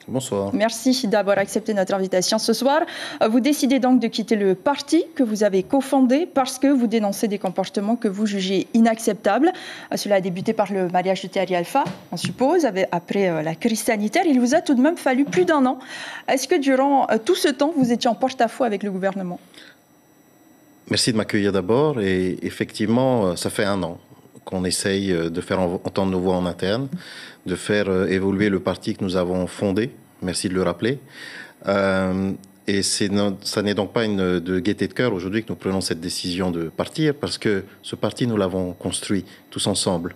Bonsoir. Merci d'avoir accepté notre invitation ce soir. Vous décidez donc de quitter le parti que vous avez cofondé parce que vous dénoncez des comportements que vous jugez inacceptables. Cela a débuté par le mariage de Thierry Alpha, on suppose, après la crise sanitaire. Il vous a tout de même fallu plus d'1 an. Est-ce que durant tout ce temps, vous étiez en porte-à-faux avec le gouvernement? Merci de m'accueillir d'abord. Et effectivement, ça fait 1 an qu'on essaye de faire entendre nos voix en interne, de faire évoluer le parti que nous avons fondé. Merci de le rappeler. Et ça n'est donc pas de gaieté de cœur aujourd'hui que nous prenons cette décision de partir, parce que ce parti, nous l'avons construit tous ensemble.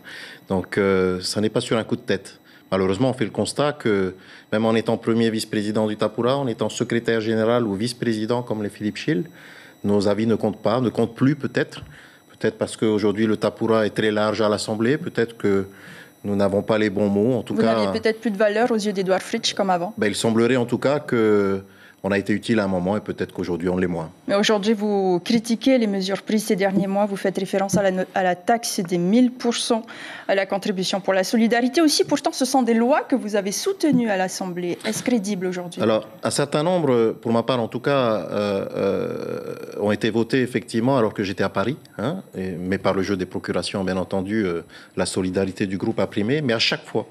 Donc, ça n'est pas sur un coup de tête. Malheureusement, on fait le constat que, même en étant premier vice-président du Tapura, en étant secrétaire général ou vice-président comme les Philippe Schill, nos avis ne comptent pas, ne comptent plus peut-être. Peut-être parce qu'aujourd'hui, le Tapura est très large à l'Assemblée. Peut-être que nous n'avons pas les bons mots. En tout cas, vous n'aviez peut-être plus de valeur aux yeux d'Edouard Fritsch comme avant. Il semblerait en tout cas qu'on a été utile à un moment et peut-être qu'aujourd'hui on l'est moins. Mais aujourd'hui, vous critiquez les mesures prises ces derniers mois. Vous faites référence à la taxe des 1000%, à la contribution pour la solidarité aussi. Pourtant, ce sont des lois que vous avez soutenues à l'Assemblée. Est-ce crédible aujourd'hui? Alors, un certain nombre, pour ma part en tout cas, ont été votés effectivement alors que j'étais à Paris, mais par le jeu des procurations, bien entendu, la solidarité du groupe a primé. Mais à chaque fois,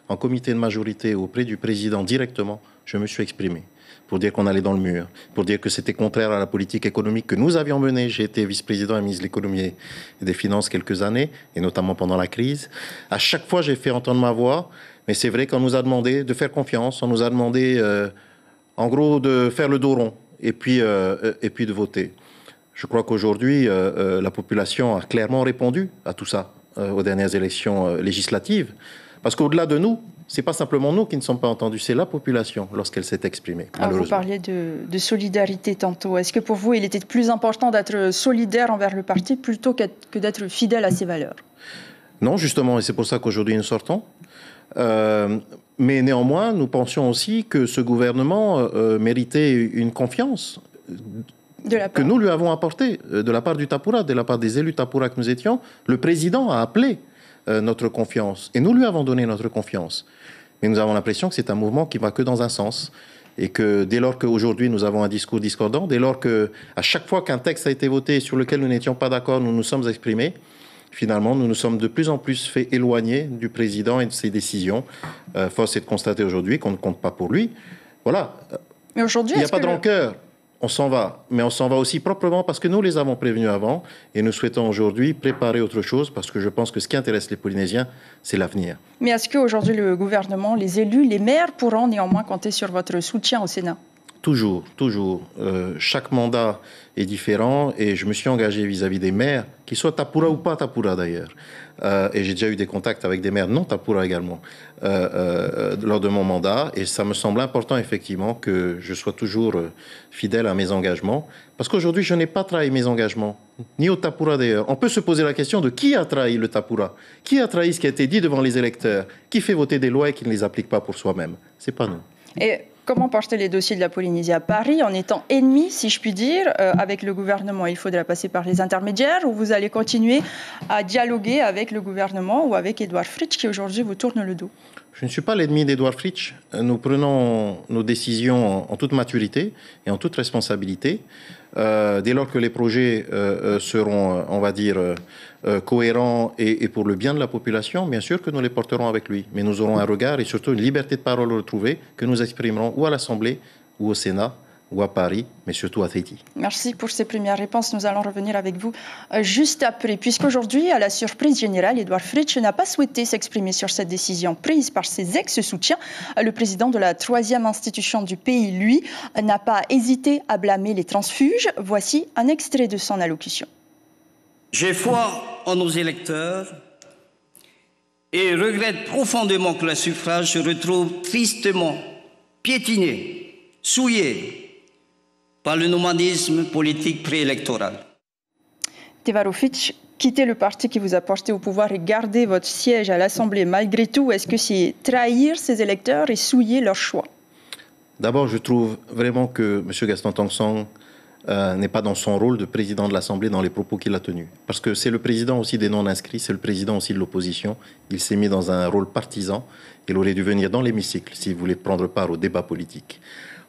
en comité de majorité auprès du président directement, je me suis exprimé pour dire qu'on allait dans le mur, pour dire que c'était contraire à la politique économique que nous avions menée. J'ai été vice-président et ministre de l'économie et des finances quelques années, et notamment pendant la crise. À chaque fois, j'ai fait entendre ma voix, mais c'est vrai qu'on nous a demandé de faire confiance, on nous a demandé, en gros, de faire le dos rond et puis de voter. Je crois qu'aujourd'hui, la population a clairement répondu à tout ça aux dernières élections législatives, parce qu'au-delà de nous, c'est pas simplement nous qui ne sommes pas entendus, c'est la population lorsqu'elle s'est exprimée. Vous parliez de solidarité tantôt. Est-ce que pour vous, il était plus important d'être solidaire envers le parti plutôt que d'être fidèle à ses valeurs? Non, justement, et c'est pour ça qu'aujourd'hui nous sortons. Mais néanmoins, nous pensions aussi que ce gouvernement méritait une confiance que nous lui avons apportée de la part du Tapura, de la part des élus Tapura que nous étions. Le président a appelé notre confiance et nous lui avons donné notre confiance. Mais nous avons l'impression que c'est un mouvement qui va que dans un sens et que dès lors qu'aujourd'hui nous avons un discours discordant, dès lors qu'à chaque fois qu'un texte a été voté sur lequel nous n'étions pas d'accord, nous nous sommes exprimés, finalement nous nous sommes de plus en plus fait éloigner du président et de ses décisions. Force est de constater aujourd'hui qu'on ne compte pas pour lui. Voilà. Mais aujourd'hui, il n'y a pas de rancœur. On s'en va, mais on s'en va aussi proprement parce que nous les avons prévenus avant et nous souhaitons aujourd'hui préparer autre chose parce que je pense que ce qui intéresse les Polynésiens, c'est l'avenir. Mais est-ce qu'aujourd'hui le gouvernement, les élus, les maires pourront néanmoins compter sur votre soutien au Sénat? Toujours, toujours. Chaque mandat est différent et je me suis engagé vis-à-vis des maires, qu'ils soient Tapura ou pas Tapura d'ailleurs. Et j'ai déjà eu des contacts avec des maires non Tapura également lors de mon mandat. Et ça me semble important effectivement que je sois toujours fidèle à mes engagements. Parce qu'aujourd'hui, je n'ai pas trahi mes engagements, ni au Tapura d'ailleurs. On peut se poser la question de qui a trahi le Tapura? Qui a trahi ce qui a été dit devant les électeurs? Qui fait voter des lois et qui ne les applique pas pour soi-même? C'est pas nous. Et comment porter les dossiers de la Polynésie à Paris en étant ennemi, si je puis dire, avec le gouvernement? Il faudra passer par les intermédiaires ou vous allez continuer à dialoguer avec le gouvernement ou avec Edouard Fritsch qui aujourd'hui vous tourne le dos? Je ne suis pas l'ennemi d'Edouard Fritsch. Nous prenons nos décisions en toute maturité et en toute responsabilité. Dès lors que les projets seront, on va dire, cohérents et pour le bien de la population, bien sûr que nous les porterons avec lui. Mais nous aurons un regard et surtout une liberté de parole retrouvée que nous exprimerons ou à l'Assemblée ou au Sénat ou à Paris, mais surtout à Tahiti. Merci pour ces premières réponses. Nous allons revenir avec vous juste après, puisqu'aujourd'hui, à la surprise générale, Edouard Fritsch n'a pas souhaité s'exprimer sur cette décision prise par ses ex-soutiens. Le président de la 3e institution du pays, lui, n'a pas hésité à blâmer les transfuges. Voici un extrait de son allocution. J'ai foi en nos électeurs et regrette profondément que le suffrage se retrouve tristement piétiné, souillé par le nomadisme politique préélectoral. Tevaro Fritsch, quitter le parti qui vous a porté au pouvoir et garder votre siège à l'Assemblée malgré tout, est-ce que c'est trahir ses électeurs et souiller leur choix? D'abord, je trouve vraiment que M. Gaston Tong Sang n'est pas dans son rôle de président de l'Assemblée dans les propos qu'il a tenus. Parce que c'est le président aussi des non-inscrits, c'est le président aussi de l'opposition. Il s'est mis dans un rôle partisan. Il aurait dû venir dans l'hémicycle s'il voulait prendre part au débat politique.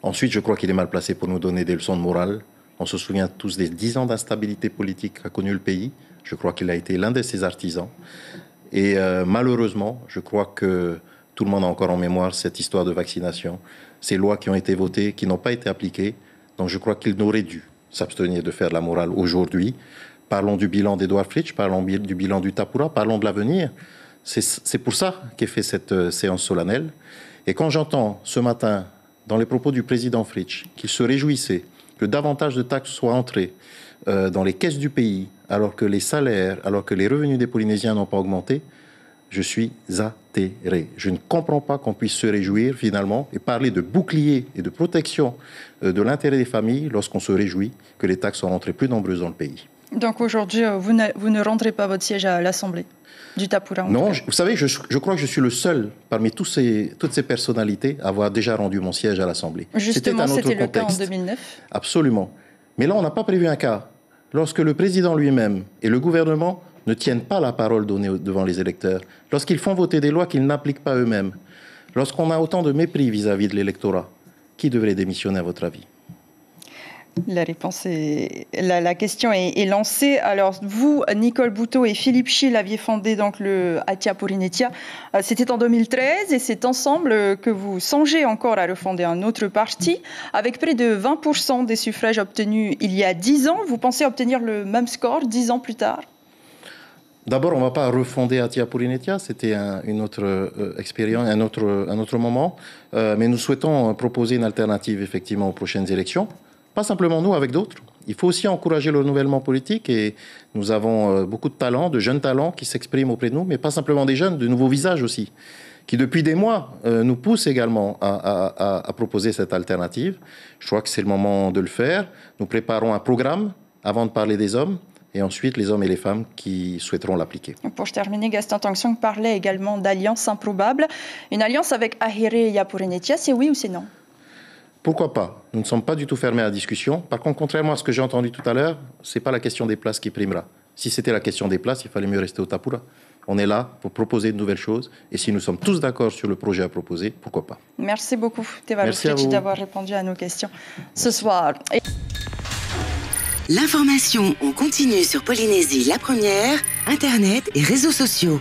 Ensuite, je crois qu'il est mal placé pour nous donner des leçons de morale. On se souvient tous des 10 ans d'instabilité politique qu'a connu le pays. Je crois qu'il a été l'un de ses artisans. Et malheureusement, je crois que tout le monde a encore en mémoire cette histoire de vaccination. Ces lois qui ont été votées, qui n'ont pas été appliquées. Donc je crois qu'il n'aurait dû s'abstenir de faire la morale aujourd'hui. Parlons du bilan d'Edouard Fritch, parlons du bilan du Tapura, parlons de l'avenir. C'est pour ça qu'est fait cette séance solennelle. Et quand j'entends ce matin, dans les propos du président Fritch, qu'il se réjouissait que davantage de taxes soient entrées dans les caisses du pays, alors que les salaires, alors que les revenus des Polynésiens n'ont pas augmenté, je suis atterré. Je ne comprends pas qu'on puisse se réjouir finalement et parler de bouclier et de protection de l'intérêt des familles lorsqu'on se réjouit que les taxes sont rentrées plus nombreuses dans le pays. Donc aujourd'hui, vous ne rendrez pas votre siège à l'Assemblée du Tapura? Non, vous savez, je crois que je suis le seul parmi toutes ces personnalités à avoir déjà rendu mon siège à l'Assemblée. Justement, c'était le cas en 2009. Absolument. Mais là, on n'a pas prévu un cas. Lorsque le président lui-même et le gouvernement ne tiennent pas la parole donnée devant les électeurs, lorsqu'ils font voter des lois qu'ils n'appliquent pas eux-mêmes, lorsqu'on a autant de mépris vis-à-vis de l'électorat, qui devrait démissionner à votre avis? La réponse est... La question est lancée. Alors, vous, Nicole Boutot et Philippe Schill aviez fondé donc le Atia Purinetia. C'était en 2013 et c'est ensemble que vous songez encore à refonder un autre parti. Avec près de 20% des suffrages obtenus il y a 10 ans, vous pensez obtenir le même score 10 ans plus tard? D'abord, on ne va pas refonder Atia Purinetia, c'était une autre expérience, un autre moment. Mais nous souhaitons proposer une alternative effectivement aux prochaines élections. Pas simplement nous, avec d'autres. Il faut aussi encourager le renouvellement politique et nous avons beaucoup de talents, de jeunes talents qui s'expriment auprès de nous, mais pas simplement des jeunes, de nouveaux visages aussi, qui depuis des mois nous poussent également à proposer cette alternative. Je crois que c'est le moment de le faire. Nous préparons un programme avant de parler des hommes et ensuite les hommes et les femmes qui souhaiteront l'appliquer. Pour terminer, Gaston Tangson parlait également d'alliance improbable. Une alliance avec Ahiré Yapurinetia, c'est oui ou c'est non? Pourquoi pas? Nous ne sommes pas du tout fermés à la discussion. Par contre, contrairement à ce que j'ai entendu tout à l'heure, ce n'est pas la question des places qui primera. Si c'était la question des places, il fallait mieux rester au Tapura. On est là pour proposer de nouvelles choses. Et si nous sommes tous d'accord sur le projet à proposer, pourquoi pas? Merci beaucoup, Teva Fritch, d'avoir répondu à nos questions ce soir. L'information en continu sur Polynésie la première, Internet et réseaux sociaux.